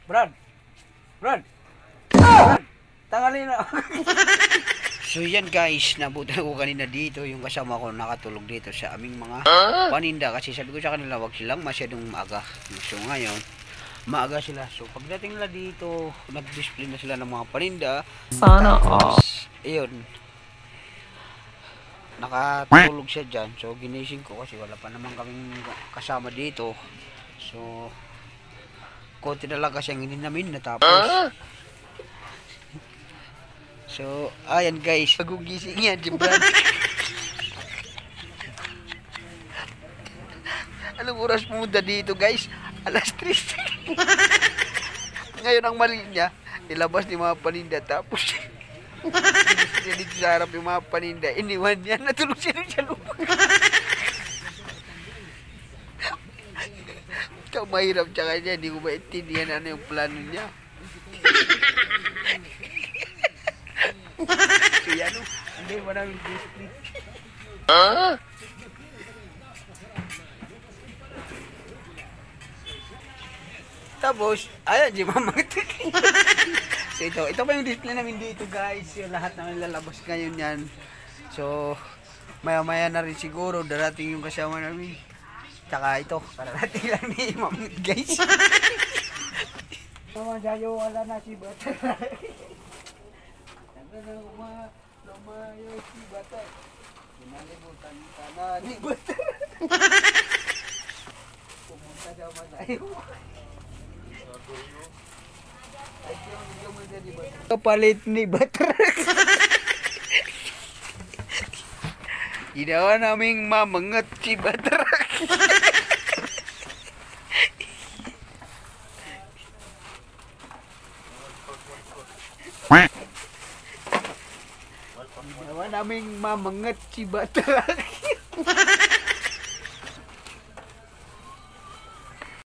Brad! Brad! Brad! Tangali na! So yan guys, nabutan ko kanina dito yung kasama ko nakatulog dito sa aming mga paninda kasi sabi ko sa kanila wag silang masyadong maaga. So ngayon, maaga sila. So pagdating nila dito, nag-display na sila ng mga paninda. Sana ayun. Nakatulog siya dyan. So ginising ko kasi wala pa naman kaming kasama dito. So konti na lang kasi ang hindi namin natapos. So, ayan guys, magugising yan, si Brad. Anong oras pumunta dito guys? Alas 3. Ngayon ang mali niya, nilabas ni mga paninda, tapos dito sa harap yung mga paninda, iniwan niya, natulog siya sa lupa. Ikaw mahirap tsaka niya, hindi ko maintindihan ano yung plano niya. Kaya ano, hindi mo namin display. Tapos, ayan, di mamatik. So ito pa yung display namin dito guys. Yung lahat namin lalabas ngayon yan. So, maya-maya na rin siguro, darating yung kasama namin. Tsaka ito, pararating lang ni Mamit guys. Naman dahil wala na si Bata. Lumayo si Bata. Kinalimutan ka na ni Bata. Pumunta naman tayo. Kapalit ni Bata. Ginawa naming mamangat si Bata. Ginawa naming mamangat si Bata.